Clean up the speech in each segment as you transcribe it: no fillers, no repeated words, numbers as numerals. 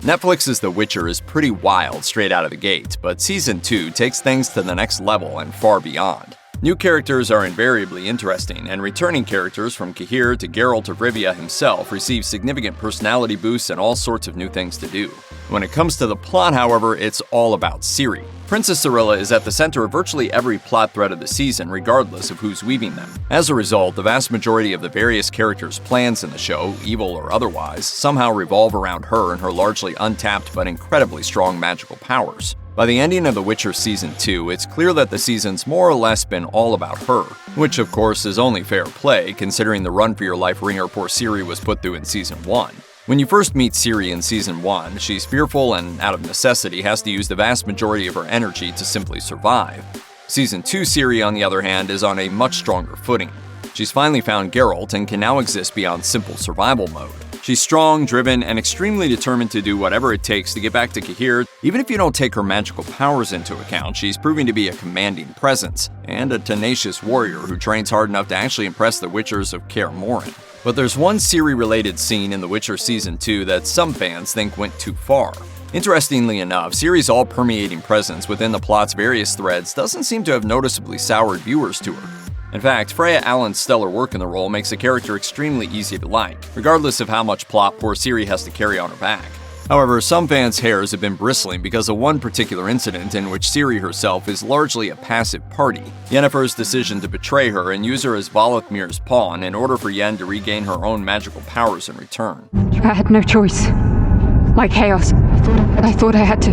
Netflix's The Witcher is pretty wild straight out of the gate, but Season 2 takes things to the next level and far beyond. New characters are invariably interesting, and returning characters from Ciri to Geralt of Rivia himself receive significant personality boosts and all sorts of new things to do. When it comes to the plot, however, it's all about Ciri. Princess Cirilla is at the center of virtually every plot thread of the season, regardless of who's weaving them. As a result, the vast majority of the various characters' plans in the show, evil or otherwise, somehow revolve around her and her largely untapped but incredibly strong magical powers. By the ending of The Witcher Season 2, it's clear that the season's more or less been all about her, which of course is only fair play considering the run-for-your-life ringer poor Ciri was put through in Season 1. When you first meet Ciri in Season 1, she's fearful and, out of necessity, has to use the vast majority of her energy to simply survive. Season 2 Ciri, on the other hand, is on a much stronger footing. She's finally found Geralt and can now exist beyond simple survival mode. She's strong, driven, and extremely determined to do whatever it takes to get back to Ciri. Even if you don't take her magical powers into account, she's proving to be a commanding presence, and a tenacious warrior who trains hard enough to actually impress the Witchers of Kaer Morhen. But there's one Ciri-related scene in The Witcher Season 2 that some fans think went too far. Interestingly enough, Ciri's all-permeating presence within the plot's various threads doesn't seem to have noticeably soured viewers to her. In fact, Freya Allen's stellar work in the role makes the character extremely easy to like, regardless of how much plot poor Ciri has to carry on her back. However, some fans' hairs have been bristling because of one particular incident in which Ciri herself is largely a passive party. Yennefer's decision to betray her and use her as Valethmir's pawn in order for Yen to regain her own magical powers in return. I had no choice. Like chaos. I thought I had to.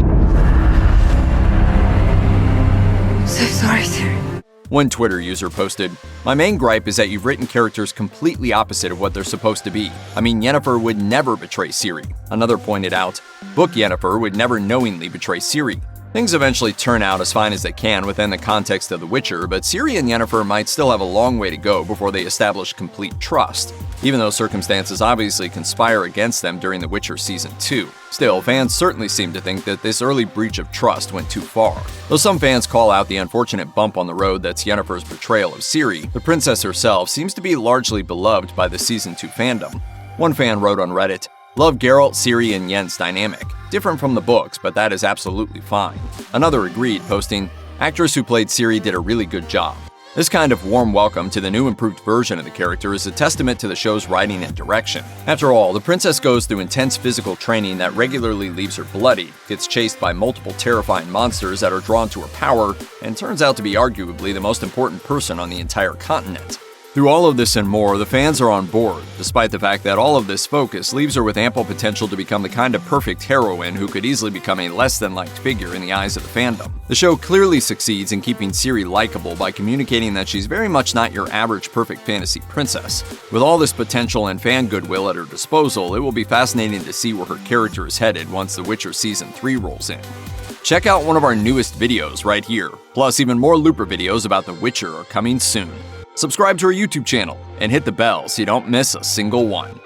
I'm so sorry, Ciri. One Twitter user posted, "My main gripe is that you've written characters completely opposite of what they're supposed to be. I mean, Yennefer would never betray Ciri." Another pointed out, "Book Yennefer would never knowingly betray Ciri." Things eventually turn out as fine as they can within the context of The Witcher, but Ciri and Yennefer might still have a long way to go before they establish complete trust, even though circumstances obviously conspire against them during The Witcher Season 2. Still, fans certainly seem to think that this early breach of trust went too far. Though some fans call out the unfortunate bump on the road that's Yennefer's betrayal of Ciri, the princess herself seems to be largely beloved by the Season 2 fandom. One fan wrote on Reddit, "Love Geralt, Ciri, and Yen's dynamic. Different from the books, but that is absolutely fine." Another agreed, posting, "Actress who played Ciri did a really good job." This kind of warm welcome to the new improved version of the character is a testament to the show's writing and direction. After all, the princess goes through intense physical training that regularly leaves her bloody, gets chased by multiple terrifying monsters that are drawn to her power, and turns out to be arguably the most important person on the entire continent. Through all of this and more, the fans are on board, despite the fact that all of this focus leaves her with ample potential to become the kind of perfect heroine who could easily become a less-than-liked figure in the eyes of the fandom. The show clearly succeeds in keeping Ciri likable by communicating that she's very much not your average perfect fantasy princess. With all this potential and fan goodwill at her disposal, it will be fascinating to see where her character is headed once The Witcher Season 3 rolls in. Check out one of our newest videos right here. Plus, even more Looper videos about The Witcher are coming soon. Subscribe to our YouTube channel and hit the bell so you don't miss a single one.